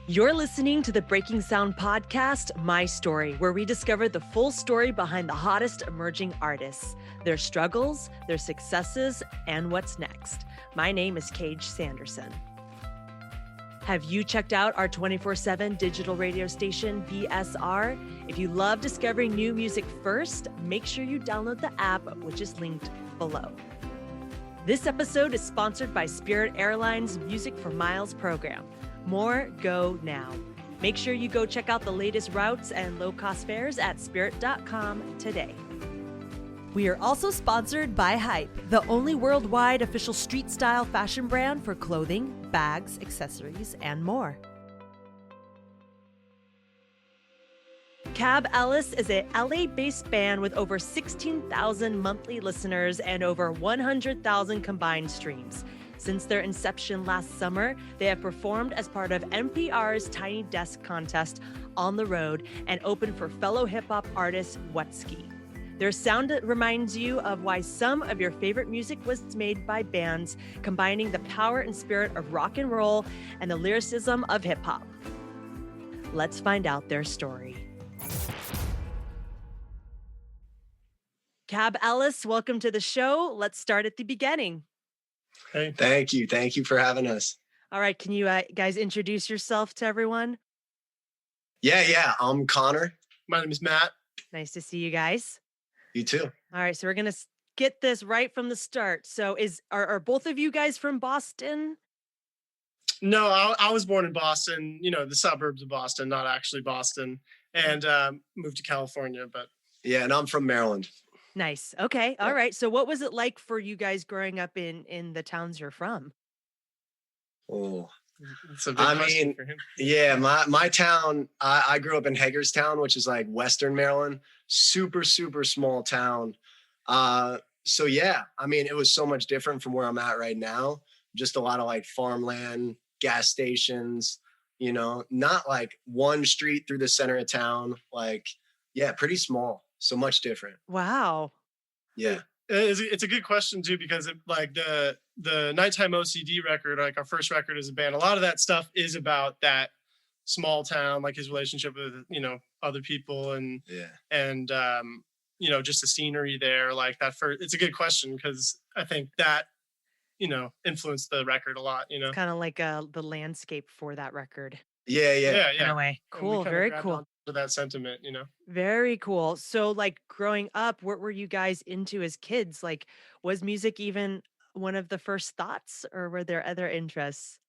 You're listening to the Breaking Sound podcast, My Story, where we discover the full story behind the hottest emerging artists, their struggles, their successes, and what's next. My name is Cage Sanderson. Have you checked out our 24/7 digital radio station, BSR? If you love discovering new music first, make sure you download the app, which is linked below. This episode is sponsored by Spirit Airlines' Music for Miles program. More go now. Make sure you go check out the latest routes and low-cost fares at spirit.com today. We are also sponsored by Hype, the only worldwide official street style fashion brand for clothing, bags, accessories, and more. Cab Ellis is a LA-based band with over 16,000 monthly listeners and over 100,000 combined streams. Since their inception last summer, they have performed as part of NPR's Tiny Desk contest on the road and opened for fellow hip-hop artist Watsky. Their sound reminds you of why some of your favorite music was made by bands, combining the power and spirit of rock and roll and the lyricism of hip-hop. Let's find out their story. Cab Ellis, welcome to the show. Let's start at the beginning. Hey. Thank you. Thank you for having us. All right. Can you guys introduce yourself to everyone? Yeah. I'm Connor. My name is Matt. Nice to see you guys. You too. All right. So we're going to get this right from the start. So are both of you guys from Boston? No, I was born in Boston, the suburbs of Boston, not actually Boston, and moved to California. But yeah, and I'm from Maryland. Nice. Okay. All right. So what was it like for you guys growing up in the towns you're from? Oh, that's a big question for him. Yeah, my town, I grew up in Hagerstown, which is like Western Maryland, super, super small town. So yeah, it was so much different from where I'm at right now. Just a lot of like farmland, gas stations, not like one street through the center of town. Like, yeah, pretty small. So much different. Wow. Yeah. It's a good question too, because the Nighttime OCD record, like our first record as a band, a lot of that stuff is about that small town, like his relationship with, other people and just the scenery there. Like that it's a good question because I think that, influenced the record a lot, It's kind of like the landscape for that record. Yeah. In a way. Cool. Very cool. To that sentiment, Very cool. So like growing up, what were you guys into as kids? Like, was music even one of the first thoughts, or were there other interests?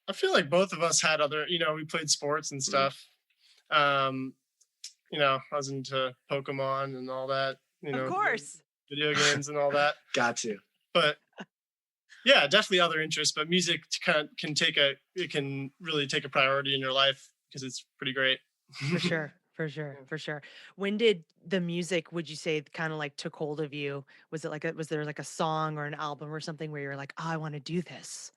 I feel like both of us had other, we played sports and stuff. I was into Pokemon and all that, of course, video games and all that. Got to. But yeah, definitely other interests, but music can really take a priority in your life because it's pretty great. For sure. When did the music, would you say, kind of like took hold of you? Was there like a song or an album or something where you're like, oh, I want to do this?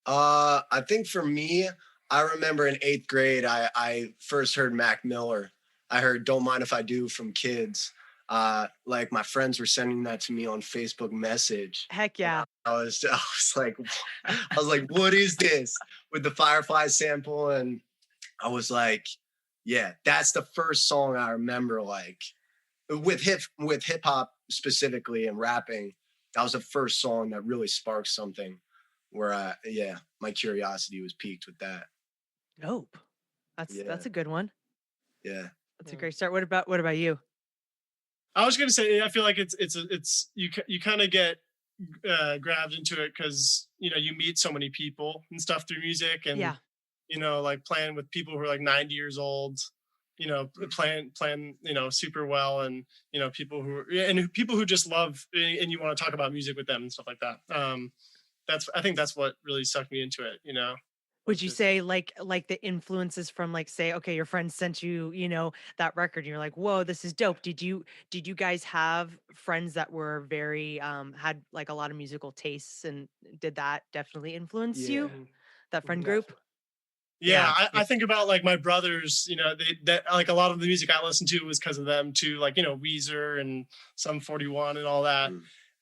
I think for me, I remember in 8th grade, I first heard Mac Miller. I heard Don't Mind If I Do from Kids. Like my friends were sending that to me on Facebook Message. Heck yeah. I was like, what is this? With the Firefly sample. And I was like, yeah, that's the first song I remember, like with hip hop specifically and rapping. That was the first song that really sparked something where my curiosity was piqued with that. Dope. That's a good one. Yeah. That's a great start. What about you? I was gonna say, I feel like it's you kind of get grabbed into it because you meet so many people and stuff through music, and like playing with people who are like 90 years old, playing super well, and people who just love, and you want to talk about music with them and stuff like that. I think that's what really sucked me into it. Would you say like the influences from, like, say, okay, your friend sent you, that record and you're like, whoa, this is dope. Did you guys have friends that were very, had like a lot of musical tastes, and did that definitely influence you, that friend group? Yeah. I think about like my brothers, that like a lot of the music I listened to was because of them too, like, Weezer and Sum 41 and all that.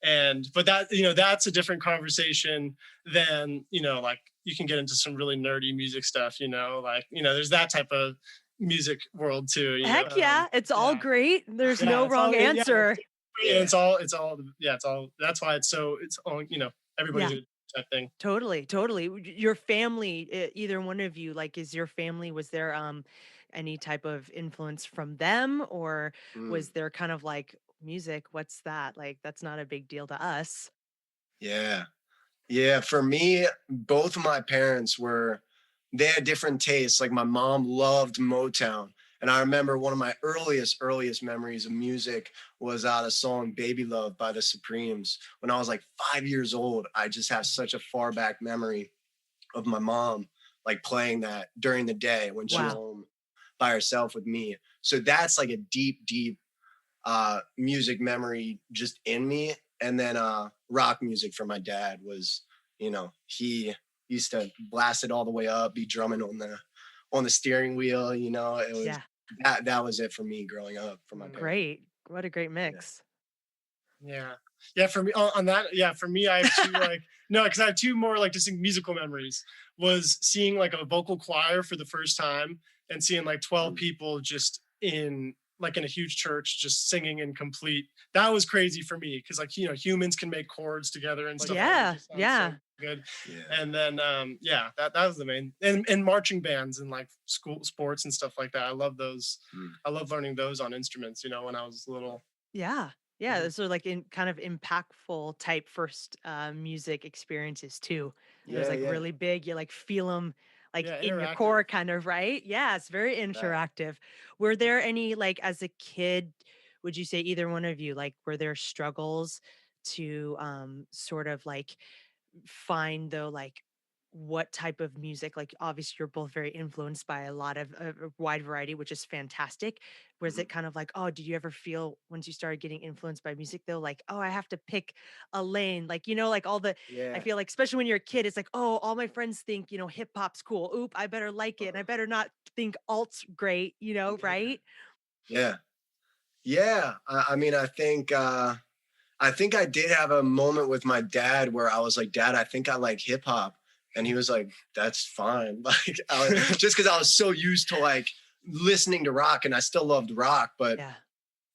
But that, that's a different conversation than, like you can get into some really nerdy music stuff, like, there's that type of music world too. Heck yeah. It's all great. There's no wrong answer. It's all, that's why it's all, everybody's a type thing. Totally. Your family, either one of you, like, is your family, was there any type of influence from them, or was there kind of like, music, what's that? Like, that's not a big deal to us. Yeah. For me, both of my parents they had different tastes. Like my mom loved Motown. And I remember one of my earliest memories of music was the song Baby Love by the Supremes. When I was like 5 years old, I just have such a far back memory of my mom like playing that during the day when she was home by herself with me. So that's like a deep music memory just in me. And then rock music for my dad was, he used to blast it all the way up, be drumming on the steering wheel, it was that was it for me growing up for my parents. Great. What a great mix. Yeah, for me on that, for me I have two because I have two more like distinct musical memories. Was seeing like a vocal choir for the first time and seeing like 12 people just in a huge church just singing in complete. That was crazy for me because like humans can make chords together and stuff. So good. And then that was the main, and marching bands and like school sports and stuff like that. I love those. I love learning those on instruments, when I was little. Those are like in kind of impactful type first music experiences too. It was like really big. You like feel them like in your core kind of, right? Yeah, it's very interactive. Were there any, like, as a kid, would you say either one of you, like, were there struggles to sort of like find though, like, what type of music, like, obviously you're both very influenced by a lot of a wide variety, which is fantastic. Was it kind of like, oh, did you ever feel once you started getting influenced by music though, like, oh, I have to pick a lane, like, like all the, I feel like, especially when you're a kid, it's like, oh, all my friends think, hip hop's cool. Oop, I better like it. And I better not think alt's great, right? Yeah. I mean, I think I did have a moment with my dad where I was like, Dad, I think I like hip hop. And he was like, that's fine. Like, just because I was so used to like listening to rock, and I still loved rock. But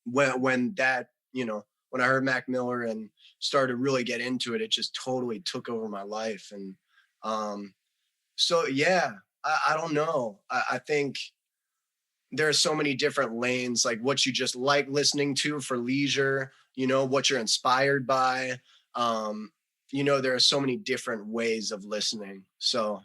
when that, when I heard Mac Miller and started to really get into it, it just totally took over my life. And so, I don't know. I think there are so many different lanes, like what you just like listening to for leisure, what you're inspired by. There are so many different ways of listening. So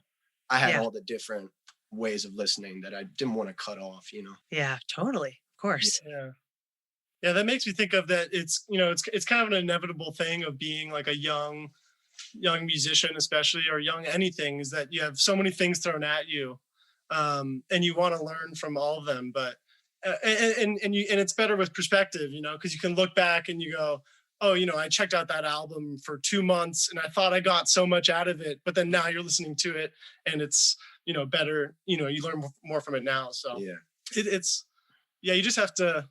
I had all the different ways of listening that I didn't want to cut off, Yeah, totally. Of course. Yeah. That makes me think of that. It's, it's kind of an inevitable thing of being like a young musician, especially, or young anything, is that you have so many things thrown at you. And you want to learn from all of them, but, and it's better with perspective, because you can look back and you go, oh, I checked out that album for 2 months and I thought I got so much out of it, but then now you're listening to it and it's, better, you learn more from it now. So it's, you just have to,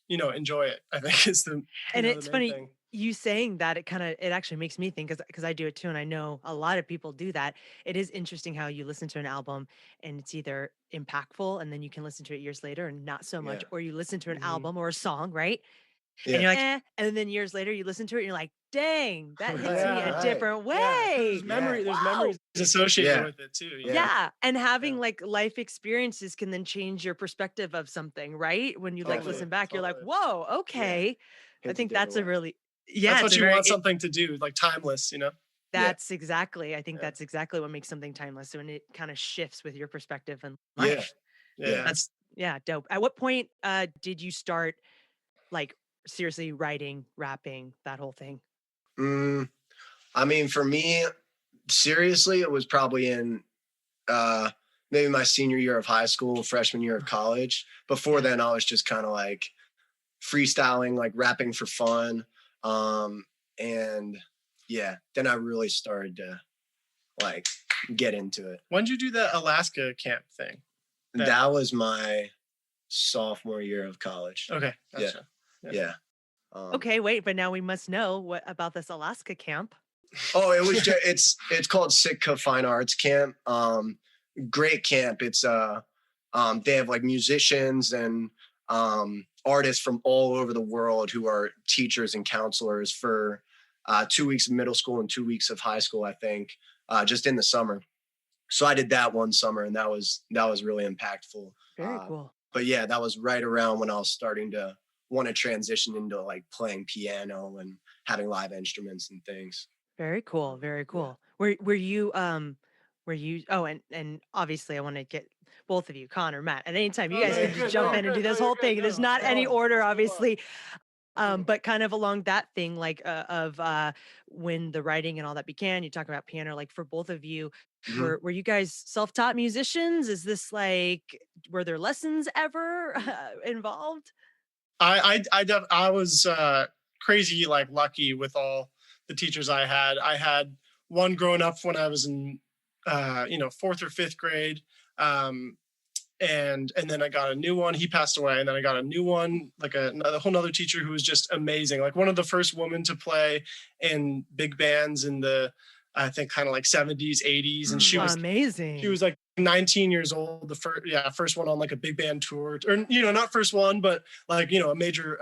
enjoy it, I think is the, and it's funny thing. You saying that, it actually makes me think, because I do it too. And I know a lot of people do that. It is interesting how you listen to an album and it's either impactful and then you can listen to it years later and not so much, or you listen to an album or a song, right? And you're like, and then years later you listen to it and you're like, dang, that hits me a different way. There's memories associated with it too. And having like life experiences can then change your perspective of something, right? When you like listen back, you're like, whoa, okay. I think that's a really, that's what you want something to do, like timeless, That's exactly, I think that's exactly what makes something timeless, when it kind of shifts with your perspective and life. That's dope. At what point did you start like seriously writing, rapping, that whole thing? I mean, for me, seriously, it was probably in maybe my senior year of high school, freshman year of college. Before then, I was just kind of like freestyling, like rapping for fun. And then I really started to like get into it. When did you do the Alaska camp thing? That was my sophomore year of college. Okay. Gotcha. Yeah. Okay, wait, but now we must know what about this Alaska camp. Oh, it was just, it's called Sitka Fine Arts Camp. Great camp. It's they have like musicians and artists from all over the world who are teachers and counselors for 2 weeks of middle school and 2 weeks of high school, I think, just in the summer. So I did that one summer, and that was really impactful. Very cool. But yeah, that was right around when I was starting to want to transition into like playing piano and having live instruments and things. Very cool. Very cool. Yeah. Were you oh, and obviously I want to get both of you, Connor, Matt, at any time you guys can just jump in and do this whole thing. There's not any order, obviously. But kind of along that thing, like of when the writing and all that began, you talk about piano, like for both of you, were you guys self-taught musicians? Is this like, were there lessons ever involved? I was crazy, like lucky with all the teachers I had. I had one growing up when I was in, 4th or 5th grade. And then I got a new one. He passed away, and then I got a new one, like a whole nother teacher who was just amazing. Like one of the first women to play in big bands in the, I think, kind of like 70s, 80s, and she was amazing. She was like 19 years old. The first one on like a big band tour, or not first one, but like a major,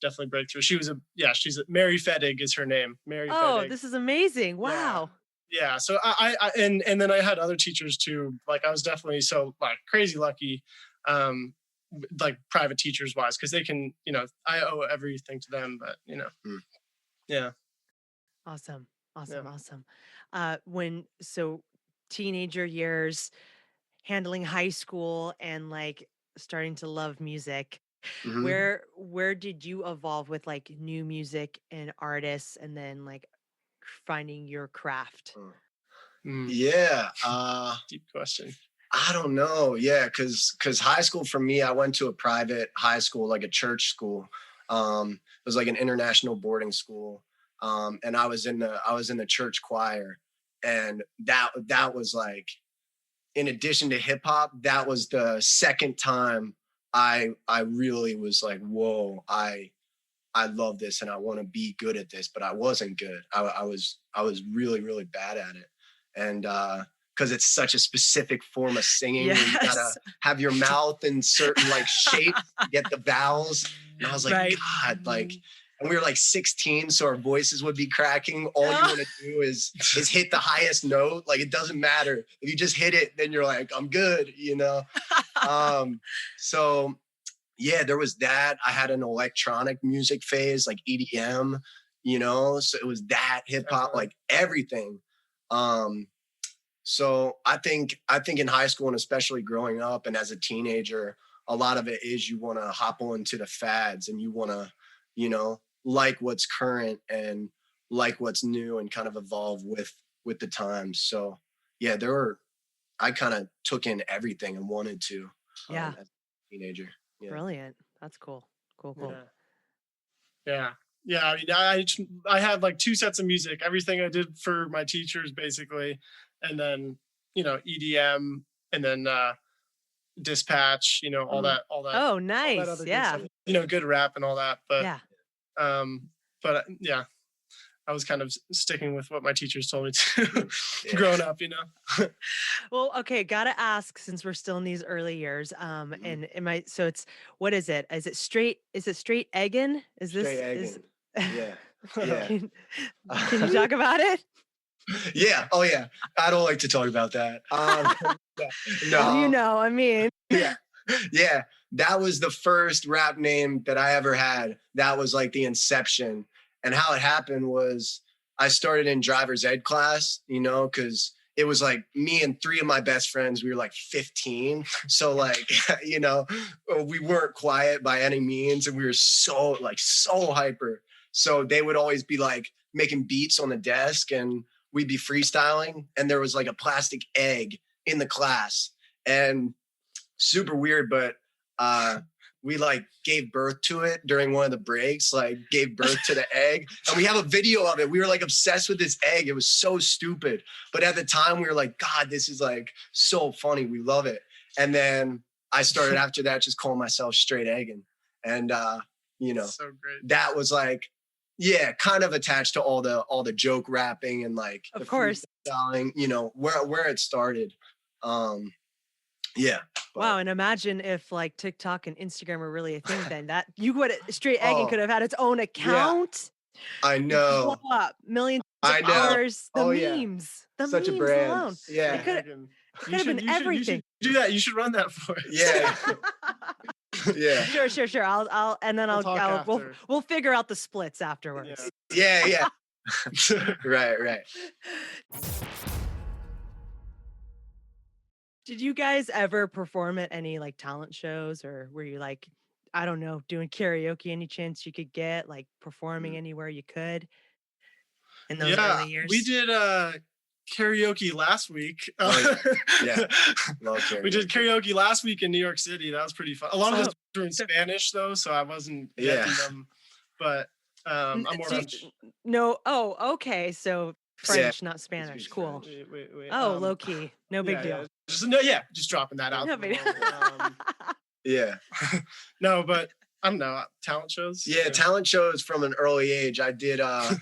definitely breakthrough. She's Mary Fettig is her name. Mary. Fettig. This is amazing! Wow. Yeah. So I and then I had other teachers too. Like I was definitely so like crazy lucky, like private teachers wise, because they can, I owe everything to them. But yeah. Awesome. So teenager years, handling high school, and like starting to love music. Where did you evolve with like new music and artists, and then like finding your craft? Yeah. Deep question. I don't know. Yeah, because high school for me, I went to a private high school, like a church school. It was like an international boarding school. And I was in the church choir, and that was like, in addition to hip hop, that was the second time I really was like, whoa, I love this and I want to be good at this, but I wasn't good. I was really, really bad at it. And because it's such a specific form of singing, you gotta have your mouth in certain like shape to get the vowels. And I was like, God, like, and we were like 16, so our voices would be cracking. All you want to do is hit the highest note. Like, it doesn't matter. If you just hit it, then you're like, I'm good, So yeah, there was that. I had an electronic music phase, like EDM, so it was that, hip hop, like everything. So I think in high school, and especially growing up and as a teenager, a lot of it is you want to hop on the fads, and you want to, like what's current and like what's new, and kind of evolve with the times. So yeah, I kind of took in everything and wanted to as a teenager. Yeah. Brilliant. That's cool. Cool. Yeah. I mean, I had like 2 sets of music, everything I did for my teachers basically. And then, EDM, and then Dispatch, all that. Oh, nice. Yeah. Good rap and all that. But yeah, I was kind of sticking with what my teachers told me to growing up, Well, okay. Gotta ask, since we're still in these early years, and so it's, what is it? Is it straight Eggin? Is this? Straight Eggin. Yeah. Can you talk about it? Yeah. Oh yeah. I don't like to talk about that. No. I mean. Yeah. That was the first rap name that I ever had. That was like the inception. And how it happened was I started in driver's ed class, because it was like me and 3 of my best friends, we were like 15. So like, we weren't quiet by any means. And we were so hyper. So they would always be like making beats on the desk, and we'd be freestyling. And there was like a plastic egg in the class, and super weird, but we like gave birth to it during one of the breaks, like gave birth to the egg. And we have a video of it. We were like obsessed with this egg. It was so stupid. But at the time we were like, God, this is like so funny. We love it. And then I started after that just calling myself Straight Eggin. And, you know, so great. That was like, yeah, kind of attached to all the joke rapping and like of the course freestyling, you know, where it started. Yeah. Wow, and imagine if like TikTok and Instagram were really a thing then. That you would straight Eggin could have had its own account. I know. Blow up millions of I know. followers. The Oh, memes. The Such a memes brand. alone. Yeah. It could have been everything. You should do that. You should run that for us. Yeah. Yeah. Sure. I'll and then we'll figure out the splits afterwards. Yeah. Right. Did you guys ever perform at any like talent shows, or were you like, I don't know, doing karaoke any chance you could get, like performing anywhere you could in those early years? We did karaoke last week. Yeah. Love karaoke. We did karaoke last week in New York City. That was pretty fun. A lot of us were in Spanish though, so I wasn't getting them. But I'm more No. Oh, okay. So French, not Spanish. Cool. Wait. Low key. No big deal. Just dropping that out. No big deal. Yeah. No, but I don't know, talent shows. Yeah, talent shows from an early age. I did I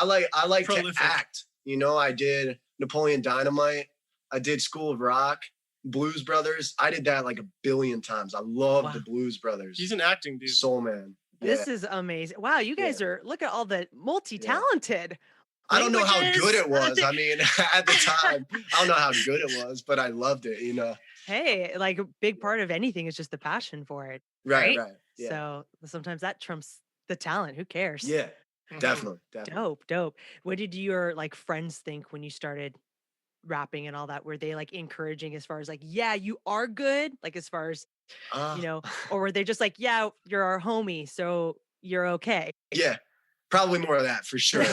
like to act. You know, I did Napoleon Dynamite. I did School of Rock, Blues Brothers. I did that like a billion times. I love the Blues Brothers. He's an acting dude. Soul man. This is amazing. Wow, you guys are, look at all the multi-talented. I don't know how good it was. I mean, at the time, I don't know how good it was, but I loved it, you know. Hey, like a big part of anything is just the passion for it. Right. Yeah. So sometimes that trumps the talent. Who cares? Yeah, definitely. Dope. What did your like friends think when you started rapping and all that? Were they like encouraging as far as like, yeah, you are good? Like as far as, you know, or were they just like, yeah, you're our homie, so you're okay? Yeah. Probably more of that for sure.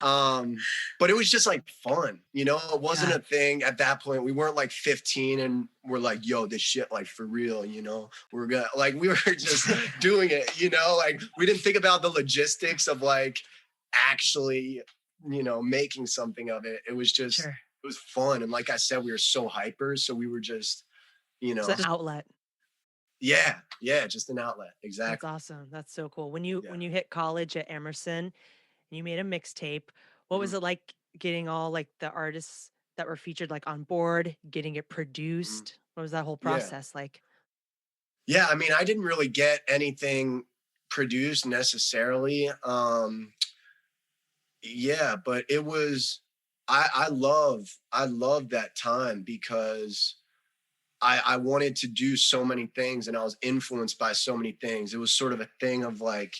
But it was just like fun, you know, it wasn't a thing at that point. We weren't like 15 and we're like, yo, this shit, like for real, you know, we're gonna like, we were just doing it, you know, like we didn't think about the logistics of like actually, you know, making something of it. It was just, it was fun. And like I said, we were so hyper. So we were just, you know, it's an outlet. Yeah, just an outlet. Exactly. That's awesome. That's so cool. When you hit college at Emerson and you made a mixtape, what was it like getting all like the artists that were featured like on board, getting it produced? What was that whole process like? Yeah, I mean, I didn't really get anything produced necessarily. Yeah, but it was I love that time because I wanted to do so many things and I was influenced by so many things. It was sort of a thing of like,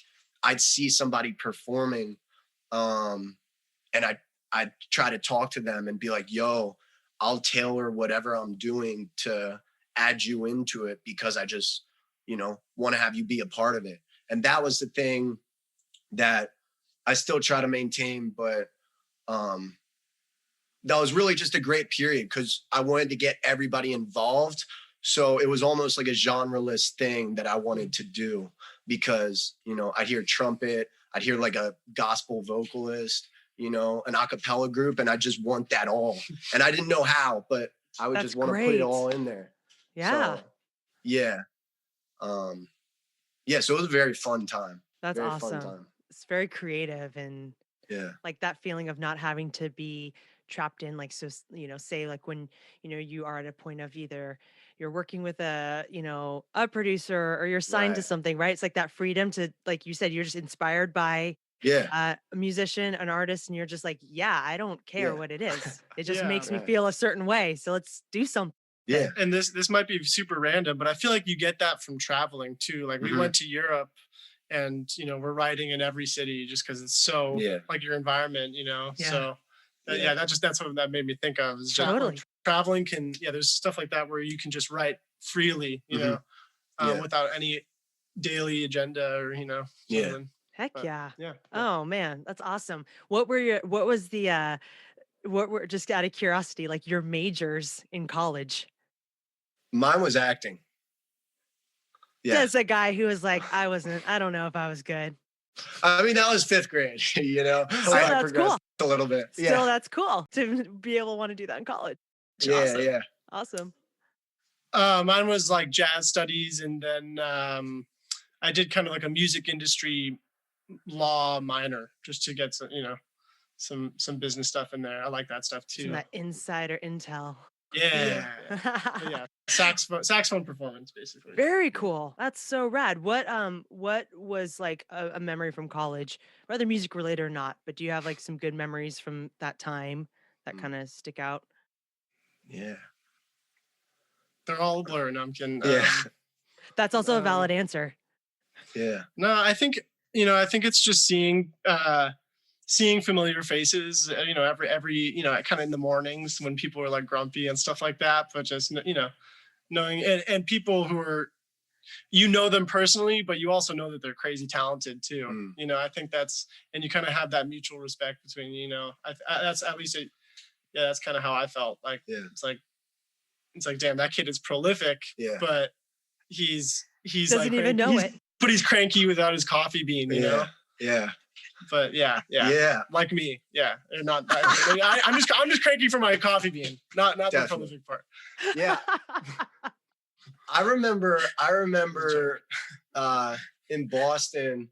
I'd see somebody performing and I'd try to talk to them and be like, yo, I'll tailor whatever I'm doing to add you into it because I just, you know, want to have you be a part of it. And that was the thing that I still try to maintain, but that was really just a great period because I wanted to get everybody involved. So it was almost like a genre-less thing that I wanted to do because, you know, I'd hear trumpet, I'd hear like a gospel vocalist, you know, an a cappella group, and I just want that all. And I didn't know how, but I would just want to put it all in there. Yeah. So, yeah. So it was a very fun time. That's very awesome. Fun time. It's very creative and like that feeling of not having to be trapped in like, so, you know, say like when, you know, you are at a point of either you're working with a, you know, a producer or you're signed to something, right? It's like that freedom to, like you said, you're just inspired by a musician, an artist, and you're just like, I don't care what it is. It just makes me feel a certain way. So let's do something. Yeah. And this might be super random, but I feel like you get that from traveling too. Like we went to Europe and, you know, we're writing in every city just because it's so like your environment, you know? So that's what that made me think of is just traveling can, there's stuff like that where you can just write freely, you know, without any daily agenda or, you know, something. Heck yeah. Oh man, that's awesome. What was the, what were, just out of curiosity, like your majors in college? Mine was acting. Yeah. That's a guy who was like, I don't know if I was good. I mean, that was 5th grade, you know, so I progressed a little bit. Still, that's cool to be able to want to do that in college. Awesome. Mine was like jazz studies and then I did kind of like a music industry law minor just to get some, some business stuff in there. I like that stuff too. Some that insider intel. Yeah. Yeah. Saxophone performance, basically. Very cool. That's so rad. What was like a memory from college, whether music related or not, but do you have like some good memories from that time that kind of stick out? Yeah. They're all a blur. No, I'm kidding. Yeah. That's also a valid answer. Yeah. No, I think it's just seeing familiar faces, every kind of in the mornings when people are like grumpy and stuff like that, but just, knowing and people who are, them personally, but you also know that they're crazy talented too. I think that's, and you kind of have that mutual respect between, that's at least, that's kind of how I felt. Like, it's like, damn, that kid is prolific, but he's doesn't like, even know it. But he's cranky without his coffee bean, you know? Yeah. But yeah, like me, not. I'm just cranky for my coffee bean, not the prolific part. Yeah, I remember in Boston,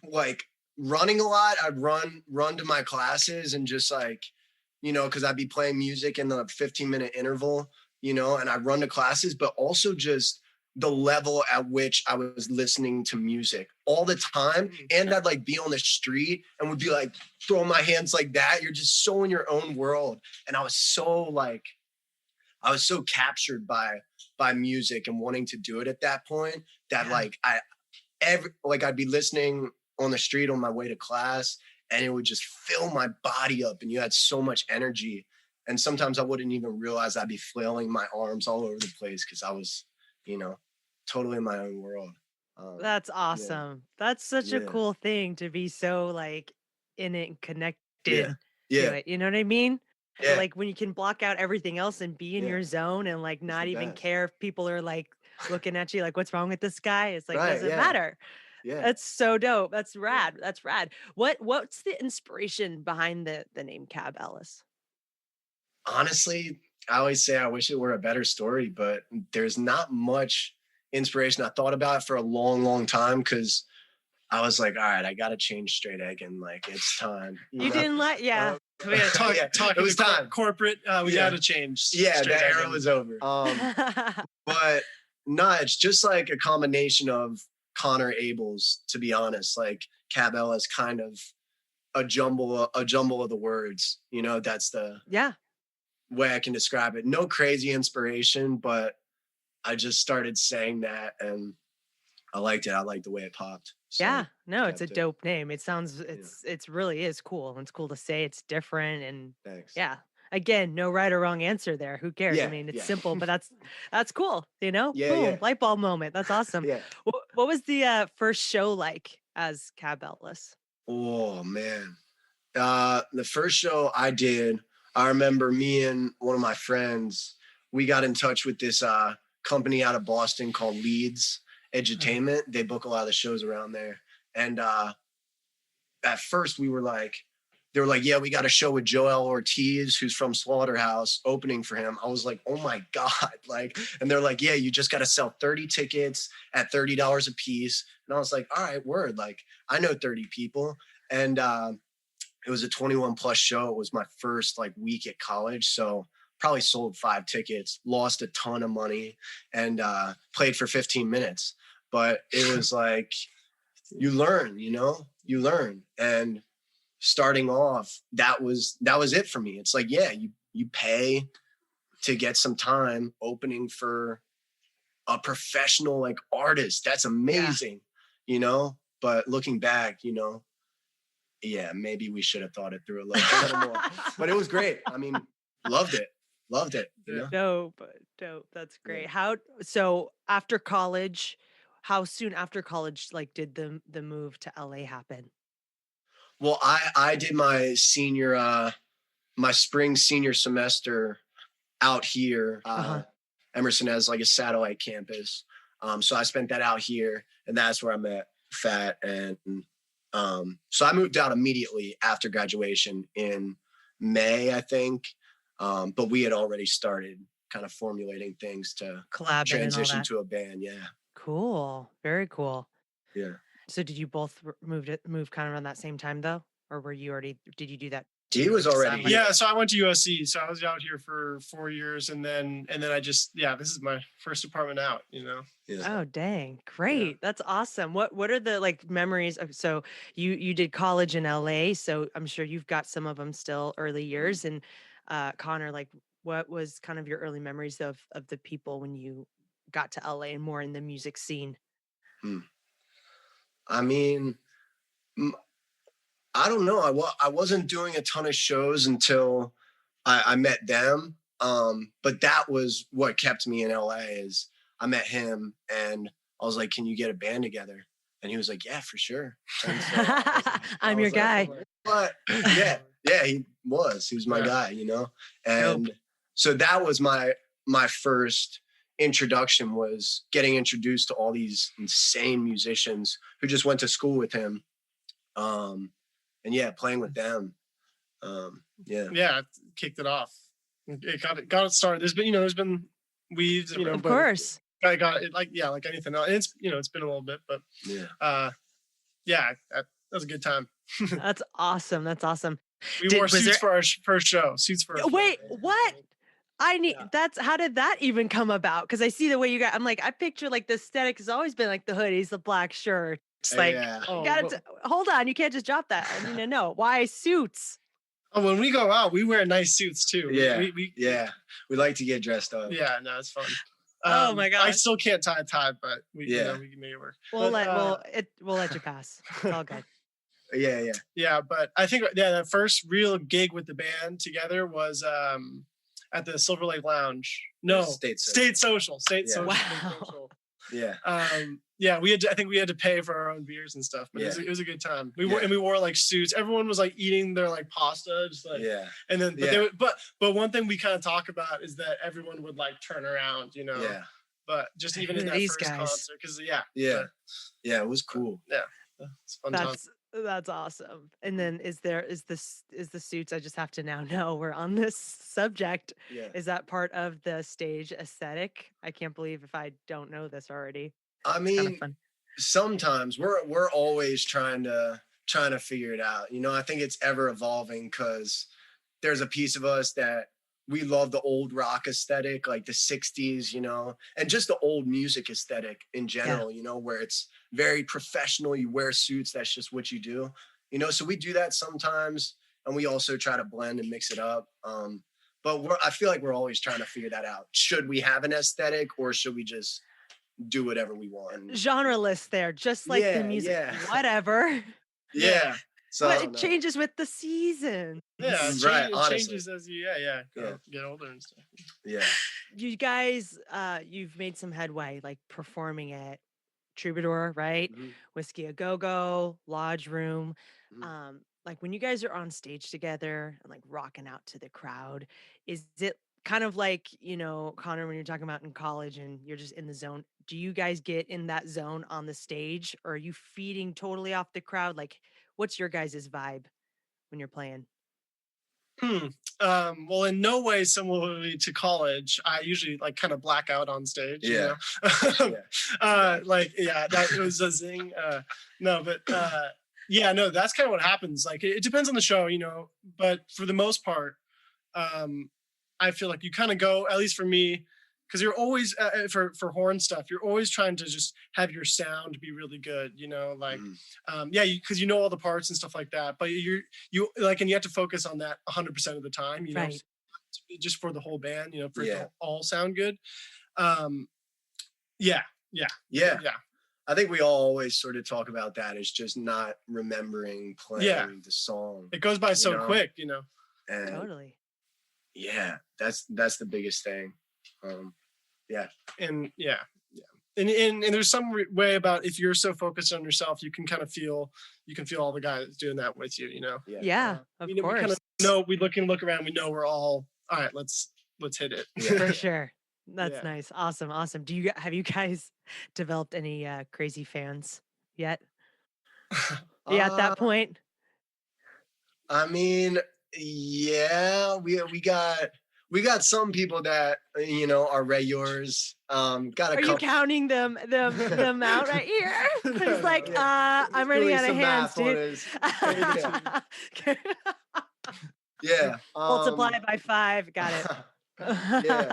like running a lot. I'd run to my classes and just like, because I'd be playing music in the 15-minute interval, and I'd run to classes, but also just the level at which I was listening to music all the time. And I'd like be on the street and would be like throwing my hands like that. You're just so in your own world. And I was so captured by music and wanting to do it at that point that I'd be listening on the street on my way to class and it would just fill my body up. And you had so much energy. And sometimes I wouldn't even realize I'd be flailing my arms all over the place because I was, totally in my own world. That's awesome. That's such a cool thing to be so like in it and connected to it. You know what I mean? Yeah. Like when you can block out everything else and be in your zone and like not even care if people are like looking at you like, what's wrong with this guy? It's like, doesn't matter. Yeah. That's so dope. That's rad. That's rad. What's the inspiration behind the name Cab Ellis? Honestly, I always say I wish it were a better story, but there's not much inspiration. I thought about it for a long, long time because I was like, all right, I got to change straight Eggin. Like, it's time. You didn't let, we gotta talk. It was time. Corporate, we got to change. Yeah, the era was over. But no, it's just like a combination of Connor Abeles, to be honest. Like, Cab Ellis, kind of a jumble of the words. That's the way I can describe it. No crazy inspiration, but I just started saying that and I liked it. I liked the way it popped. So it's a dope name. It sounds, it's really is cool. It's cool to say it's different and thanks. Again, no right or wrong answer there. Who cares? I mean, it's simple, but that's cool. Boom, light bulb moment. That's awesome. What was the first show like as Cab Ellis? Oh man. The first show I did, I remember me and one of my friends, we got in touch with this company out of Boston called Leeds Edutainment. They book a lot of the shows around there. And at first they were like, yeah, we got a show with Joel Ortiz, who's from Slaughterhouse, opening for him. I was like, oh my God. And they're like, yeah, you just got to sell 30 tickets at $30 a piece. And I was like, all right, word. Like, I know 30 people. And it was a 21 plus show. It was my first week at college. So probably sold 5 tickets, lost a ton of money, and played for 15 minutes. But it was like, you learn. And starting off, that was it for me. It's like, yeah, you pay to get some time opening for a professional artist. That's amazing, But looking back, maybe we should have thought it through a little more. But it was great. I mean, loved it. Dope. That's great. So after college, how soon after college did the move to LA happen? Well, I did my my spring senior semester out here. Emerson has a satellite campus. So I spent that out here, and that's where I met Fat. And so I moved out immediately after graduation in May, I think. But we had already started kind of formulating things to transition to a band. Cool. Very cool. Yeah. So did you both move kind of around that same time though? Or were you already, did you do that? He was already here. Yeah, so I went to USC, so I was out here for 4 years, and then I just this is my first apartment out, you know. Oh dang, great. That's awesome. What are the like memories of, so you did college in LA, so I'm sure you've got some of them still early years. And Connor, like what was kind of your early memories of the people when you got to LA and more in the music scene? I mean, I don't know. I wasn't doing a ton of shows until I met them. But that was what kept me in LA. Is I met him and I was like, "Can you get a band together?" And he was like, "Yeah, for sure." And so I'm your guy. But yeah, he was my guy, you know. And so that was my first introduction, was getting introduced to all these insane musicians who just went to school with him. And yeah, playing with them. Yeah, it kicked it off. It got it started. There's been weeds, of course. I got it like anything else. It's it's been a little bit, but that was a good time. That's awesome. That's awesome. We wore suits for our first show. Wait, what? I need how did that even come about? Because I see the way you got, I'm like, I picture like the aesthetic has always been like the hoodies, the black shirt. It's like, hold on, you can't just drop that. I need to know why suits. Oh, when we go out, we wear nice suits too. Yeah, we like to get dressed up. Yeah, no, it's fun. Oh my god, I still can't tie a tie, but we can make it work. We'll let you pass. It's all good. Yeah, but I think the first real gig with the band together was at the Silver Lake Lounge. No, State Social. Wow. Yeah. I think we had to pay for our own beers and stuff, but it was a good time. We wore like suits. Everyone was like eating their like pasta, just like And then but one thing we kind of talk about is that everyone would like turn around, you know. Yeah. But just even in that first concert, because it was cool. Yeah, it's fun time. That's awesome. And then is the suits, I just have to now know we're on this subject. Yeah. Is that part of the stage aesthetic? I can't believe if I don't know this already. I mean, sometimes we're always trying to figure it out. You know, I think it's ever evolving, because there's a piece of us that we love the old rock aesthetic, like the 60s, you know, and just the old music aesthetic in general, you know, where it's very professional. You wear suits. That's just what you do, you know? So we do that sometimes, and we also try to blend and mix it up. But I feel like we're always trying to figure that out. Should we have an aesthetic, or should we just do whatever we want? Genre-less there, just like the music, whatever. Yeah. So but it changes with the season. Yeah, it changes as you get older and stuff. Yeah. You guys, you've made some headway, like performing at Troubadour, right? Mm-hmm. Whisky a Go-Go, Lodge Room. Mm-hmm. Like when you guys are on stage together and like rocking out to the crowd, is it kind of like, you know, Connor, when you're talking about in college and you're just in the zone, do you guys get in that zone on the stage, or are you feeding totally off the crowd? Like, what's your guys' vibe when you're playing? Well, in no way similarly to college, I usually like kind of black out on stage. Yeah. You know? That was a zing. That's kind of what happens. Like it depends on the show, you know, but for the most part, I feel like you kind of go, at least for me, because you're always for horn stuff, you're always trying to just have your sound be really good, you know, like because you know all the parts and stuff like that, but you like, and you have to focus on that 100% of the time, you know, just for the whole band, you know, for it to all sound good. I think we all always sort of talk about that. It's just not remembering playing the song. It goes by so quick, you know. And totally. Yeah, that's the biggest thing. And there's some way about, if you're so focused on yourself, you can kind of feel all the guys doing that with you, you know. Of course. We kind of know, we look around, we know we're all right, let's hit it. For sure. That's nice. Awesome. Have you guys developed any crazy fans yet? At that point? I mean, we got we got some people that, you know, are regulars. Are you counting them out right here? It's like, I'm running out of hands, dude. Yeah. Multiply by 5. Got it. Yeah.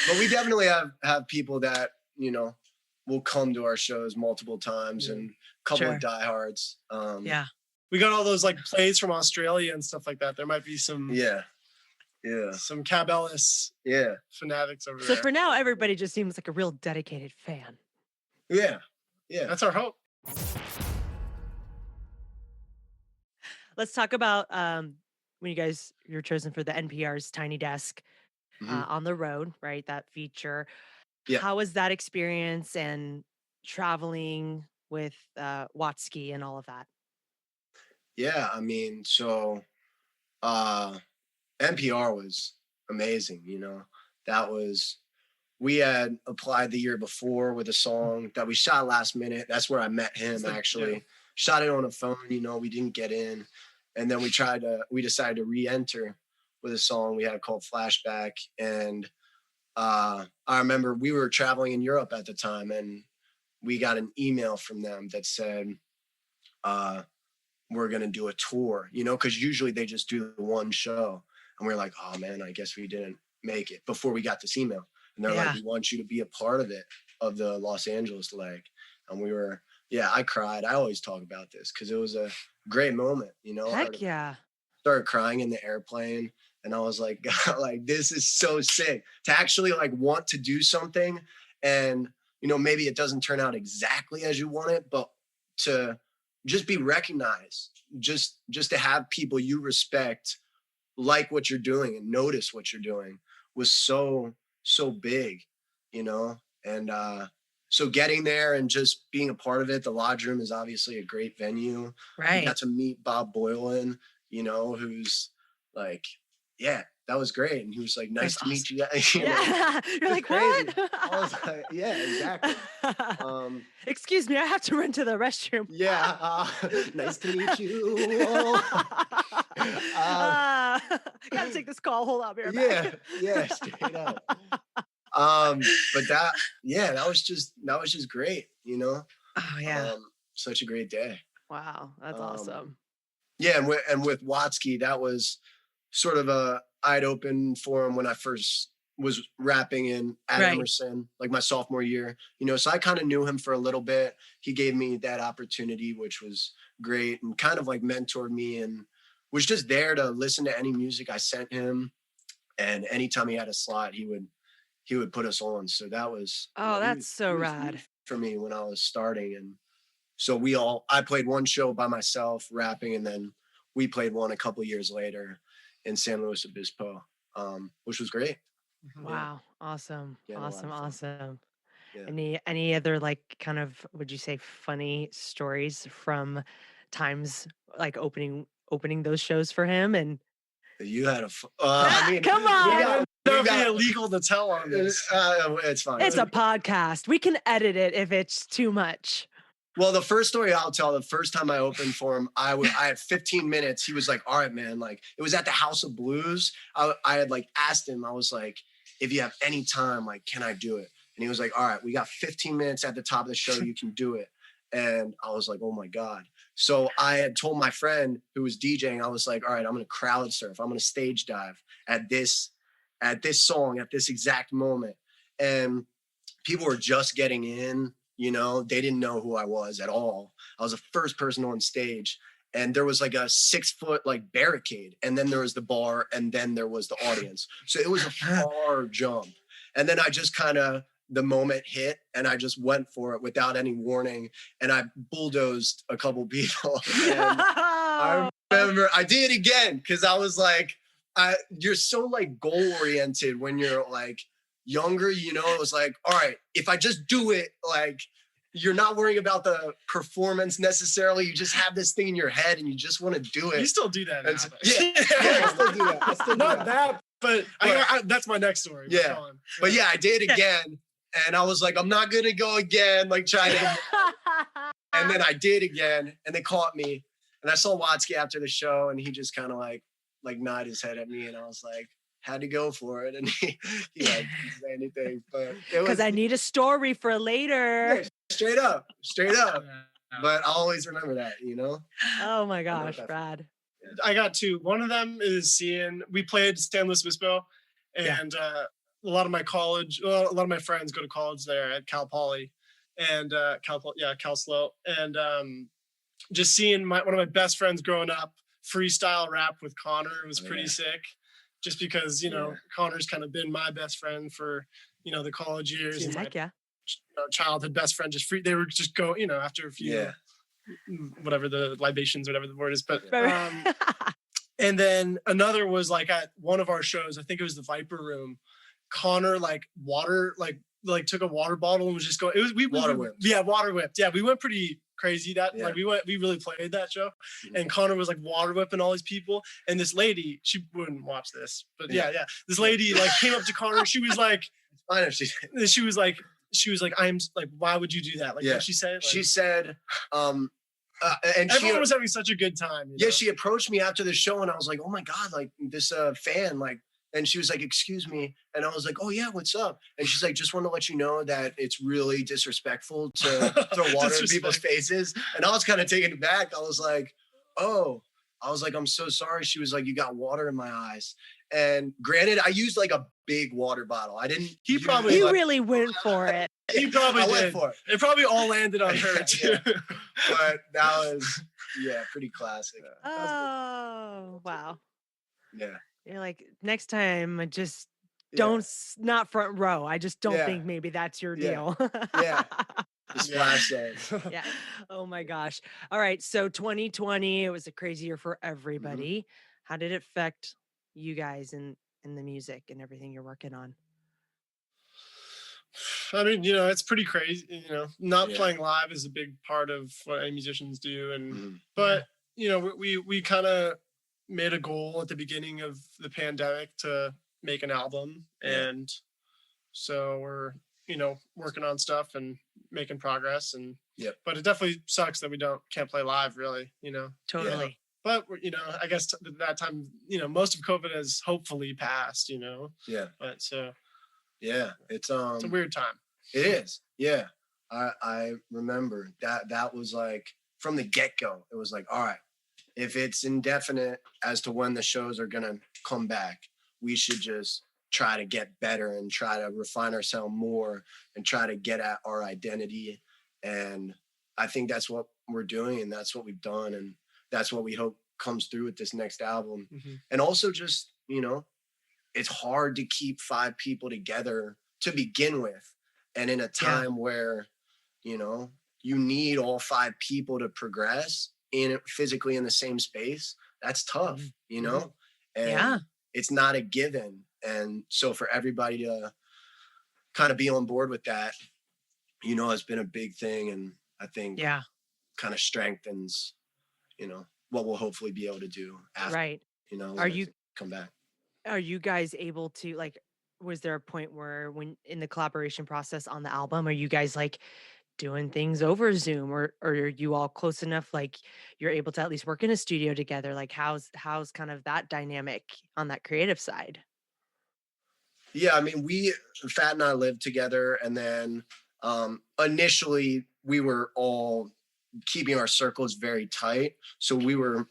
But we definitely have people that, you know, will come to our shows multiple times, and a couple of diehards. Yeah. We got all those like plays from Australia and stuff like that. There might be some some Abeles fanatics over there. So for now, everybody just seems like a real dedicated fan. Yeah. That's our hope. Let's talk about when you're chosen for the NPR's Tiny Desk on the road, right? That feature. Yeah. How was that experience and traveling with Watsky and all of that? Yeah, I mean, so NPR was amazing, you know. We had applied the year before with a song that we shot last minute. That's where I met him, actually. Yeah. Shot it on a phone, you know, we didn't get in. And then we decided to re-enter with a song we had called Flashback. And I remember we were traveling in Europe at the time, and we got an email from them that said, we're going to do a tour, you know, because usually they just do one show. And we're like, oh man, I guess we didn't make it before we got this email. And they're like, we want you to be a part of it, of the Los Angeles leg. And we were, I cried. I always talk about this because it was a great moment, you know. Heck yeah. Started crying in the airplane, and I was like, God, like, this is so sick to actually like want to do something. And, you know, maybe it doesn't turn out exactly as you want it, but to just be recognized, just to have people you respect like what you're doing and notice what you're doing was so big, you know. And so getting there and just being a part of it, the Lodge Room is obviously a great venue. Right. We got to meet Bob Boylan, you know, who's like, that was great. And he was like, nice to meet you guys. You know, you're like, crazy. What? I was like, yeah, exactly. Excuse me, I have to run to the restroom. Yeah, nice to meet you. Gotta take this call. Hold on, yeah, straight up. But that was just great, you know. Oh yeah, such a great day. Wow, that's awesome. Yeah, and with Watsky, that was sort of I'd opened for him when I first was rapping at Emerson, like my sophomore year, you know, so I kind of knew him for a little bit. He gave me that opportunity, which was great, and kind of like mentored me and was just there to listen to any music I sent him. And anytime he had a slot, he would put us on. So that was, that's so rad for me when I was starting. And so I played one show by myself rapping, and then we played one a couple of years later in San Luis Obispo, which was great. Wow. Awesome. Awesome. Yeah. Any other like kind of, would you say, funny stories from times like opening those shows for him? And you had come on. It'd be illegal to tell on this. It's fine. It's a podcast. We can edit it if it's too much. Well, the first story I'll tell, the first time I opened for him, I had 15 minutes. He was like, all right, man, like it was at the House of Blues. I had like asked him, I was like, if you have any time, like, can I do it? And he was like, all right, we got 15 minutes at the top of the show. You can do it. And I was like, oh my God. So I had told my friend who was DJing, I was like, all right, I'm going to crowd surf. I'm going to stage dive at this song at this exact moment. And people were just getting in, you know, they didn't know who I was at all. I was the first person on stage, and there was like a 6-foot like barricade, and then there was the bar, and then there was the audience. So it was a far jump. And then I just the moment hit, and I just went for it without any warning, and I bulldozed a couple people. And I remember I did it again because I was like, you're so like goal oriented when you're like younger, you know. It was like, all right, if I just do it, like you're not worrying about the performance necessarily. You just have this thing in your head and you just want to do it. You still do that now. I still do that. Not that, but that's my next story. Yeah. But yeah, I did it again. And I was like, I'm not going to go again, like trying to. And then I did again, and they caught me. And I saw Watsky after the show, and he just kind of like nodded his head at me. And I was like, had to go for it, and he like, didn't say anything, but it was because I need a story for later. yeah, straight up. But I'll always remember that, you know. Oh my gosh, Brad. I got two. One of them is we played San Luis Obispo, and a lot of my friends go to college there at Cal Poly, and Cal SLO, and just seeing one of my best friends growing up freestyle rap with Connor was pretty sick. Just because Connor's kind of been my best friend for the college years, and Heck my childhood best friend. They were just go after a few whatever the libations, whatever the word is, but and then another was like at one of our shows, I think it was the Viper Room, Connor like took a water bottle and was just going, water whipped. Yeah, we went pretty crazy we really played that show, and Connor was like water whipping all these people, and this lady, she wouldn't watch this, but this lady like came up to Connor, she was like, it's fine if she was like, I'm like, why would you do that? Like, what she said? Like, she said, and everyone was having such a good time. Yeah, she approached me after the show, and I was like, oh my God, like this fan, like, and she was like, excuse me. And I was like, oh yeah, what's up? And she's like, just want to let you know that it's really disrespectful to throw water in people's faces. And I was kind of taken aback. I was like, I'm so sorry. She was like, you got water in my eyes. And granted, I used like a big water bottle. I didn't. He really went for it. He probably did. For it. It probably all landed on her too. But that was pretty classic. Oh wow. Yeah. You're like, next time, I just don't, not front row. I just don't think maybe that's your deal. The splash zone. Yeah. Oh my gosh. All right. So 2020, it was a crazy year for everybody. Mm-hmm. How did it affect you guys in the music and everything you're working on? I mean, it's pretty crazy. Not playing live is a big part of what any musicians do, and but we kind of made a goal at the beginning of the pandemic to make an album, and so we're working on stuff and making progress, and but it definitely sucks that we can't play live, really. Totally. But I guess that time, most of COVID has hopefully passed. But so it's a weird time. It is. Yeah, I remember that was like from the get-go. It was like, all right, if it's indefinite as to when the shows are going to come back, we should just try to get better and try to refine ourselves more and try to get at our identity. And I think that's what we're doing, and that's what we've done, and that's what we hope comes through with this next album. Mm-hmm. And also just, it's hard to keep 5 people together to begin with. And in a time where, you need all 5 people to progress physically in the same space, that's tough, and it's not a given. And so for everybody to kind of be on board with that, has been a big thing. And I think kind of strengthens, what we'll hopefully be able to do after, are you come back. Are you guys able to, like, was there a point where when in the collaboration process on the album, are you guys like doing things over Zoom, or are you all close enough, like you're able to at least work in a studio together? Like how's kind of that dynamic on that creative side? Yeah, I mean, Fat and I lived together, and then initially we were all keeping our circles very tight. So we were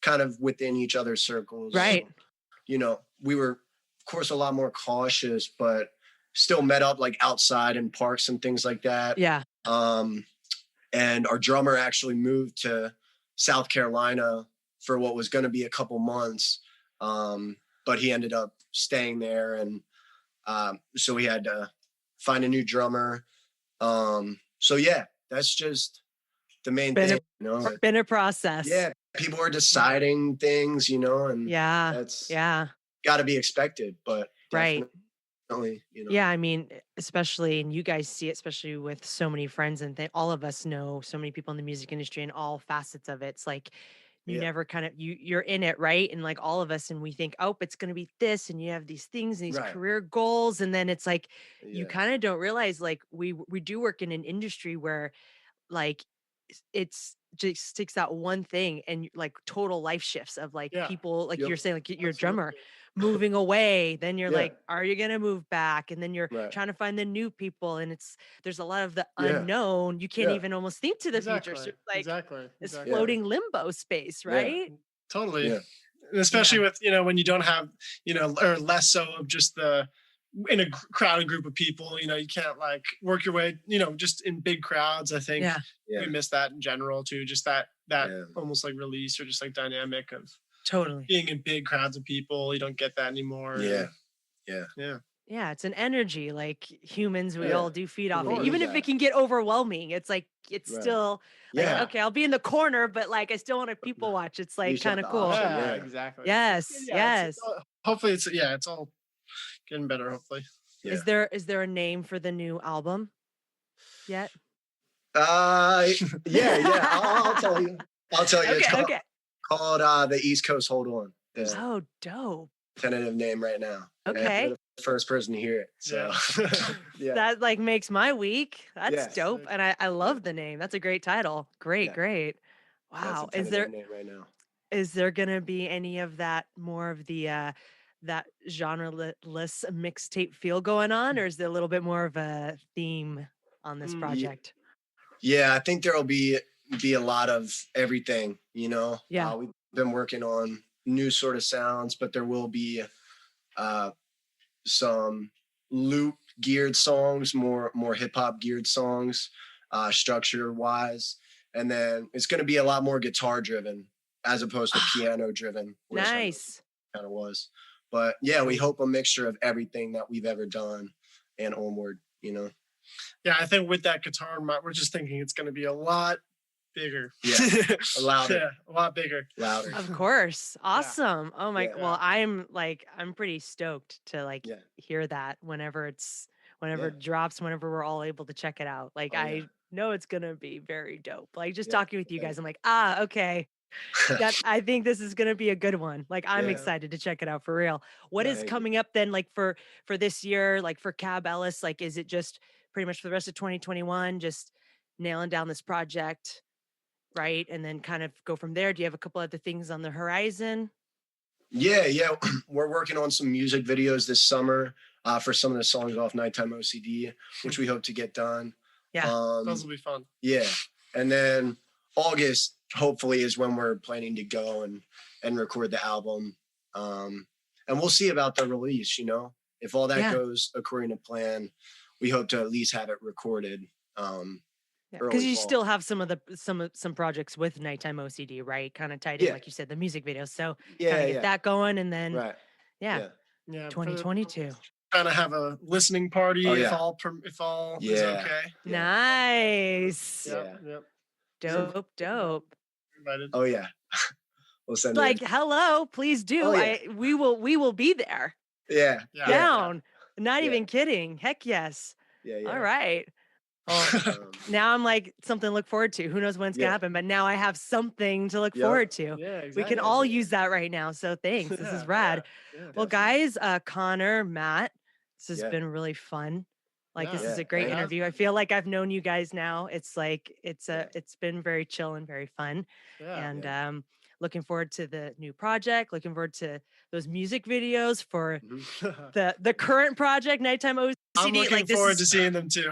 kind of within each other's circles. Right. We were, of course, a lot more cautious, but still met up like outside in parks and things like that. Yeah. And our drummer actually moved to South Carolina for what was going to be a couple months. But he ended up staying there. And so we had to find a new drummer. So yeah, that's just the main thing. Been a process. Yeah. People are deciding things, and that's got to be expected, but right. Yeah, I mean, especially, and you guys see it, especially with so many friends, and all of us know so many people in the music industry and all facets of it. It's like you never kind of you're in it, right? And like all of us, and we think, oh, it's going to be this, and you have these things and these career goals, and then it's like you kind of don't realize, like we do work in an industry where like it's just takes that one thing and like total life shifts of like people, like you're saying, like your drummer, moving away, then you're Yeah. like, are you going to move back? And then you're Right. trying to find the new people. And there's a lot of the Yeah. unknown. You can't Yeah. even almost think to the future. So like Exactly. this Exactly. floating limbo space, right? Totally. Yeah. And especially with, when you don't have, or less so of just in a crowded group of people, you can't like work your way, just in big crowds. I think we miss that in general too. Just that almost like release or just like dynamic of totally being in big crowds of people. You don't get that anymore. Yeah, it's an energy. Like humans, we all do feed off it. Or Even if it can get overwhelming, it's like it's still like, okay, I'll be in the corner, but like I still want to people watch. It's like kind of cool. Yeah, exactly. Yes, yes. Hopefully it's all getting better, hopefully. Yeah. Is there a name for the new album yet? I'll tell you. Okay, it's called The East Coast Hold On. Oh, dope. Tentative name right now. Okay. You're the first person to hear it. So that like makes my week. That's dope. And I love the name. That's a great title. Great. Wow. Is there name right now? Is there gonna be any of that more of the that genre-less mixtape feel going on, or is there a little bit more of a theme on this project? Yeah, I think there'll be a lot of everything, Yeah. We've been working on new sort of sounds, but there will be some loop geared songs, more hip hop geared songs, structure wise. And then it's going to be a lot more guitar driven as opposed to piano driven. Nice. Kind of was. But yeah, we hope a mixture of everything that we've ever done and onward, Yeah, I think with that guitar, we're just thinking it's going to be a lot bigger. Yeah, louder. Yeah, a lot bigger. Louder. Of course. Awesome. Oh my, Yeah. well, I'm pretty stoked to hear that whenever it drops, whenever we're all able to check it out. Like, I know it's going to be very dope. Like just talking with you guys, I'm like, okay. I think this is going to be a good one. Like, I'm excited to check it out for real. What is coming up then, like for this year, like for Cab Ellis, like, is it just pretty much for the rest of 2021, just nailing down this project, right? And then kind of go from there. Do you have a couple other things on the horizon? Yeah. We're working on some music videos this summer for some of the songs off Nighttime OCD, which we hope to get done. Yeah. Those will be fun. Yeah. And then August, hopefully, is when we're planning to go and record the album. And we'll see about the release, If all that goes according to plan, we hope to at least have it recorded. Because you still have some projects with Nighttime OCD, right? Kind of tied in, like you said, the music videos. So get that going, and then 2022. Kind of have a listening party if all is okay. Nice. Yep. Dope. Invited. Oh yeah. We'll send hello, please do. Oh, yeah. We will be there. Yeah. Down. Not even kidding. Heck yes. Yeah. All right. Now I'm like something to look forward to. Who knows when it's gonna happen, but now I have something to look forward to. Yeah, exactly. We can all use that right now. So thanks. This is rad. Well, guys, Connor, Matt, this has been really fun. This is a great interview. I feel like I've known you guys now. It's like it's been very chill and very fun. And looking forward to the new project, looking forward to those music videos for the current project, Nighttime OCD. I'm looking forward to seeing them too.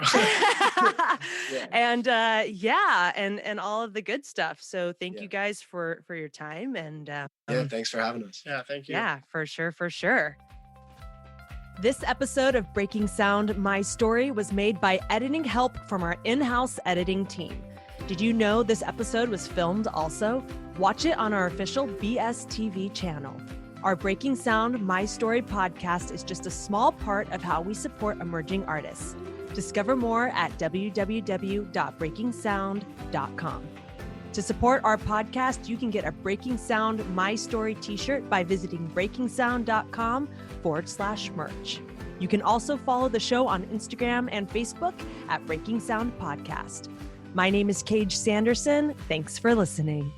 And and all of the good stuff. So thank you guys for your time, and thanks for having us. Yeah, thank you. Yeah, for sure. This episode of Breaking Sound, My Story, was made by editing help from our in-house editing team. Did you know this episode was filmed also? Watch it on our official BSTV channel. Our Breaking Sound, My Story podcast is just a small part of how we support emerging artists. Discover more at www.breakingsound.com. To support our podcast, you can get a Breaking Sound My Story t-shirt by visiting breakingsound.com/merch. You can also follow the show on Instagram and Facebook at Breaking Sound Podcast. My name is Cage Sanderson. Thanks for listening.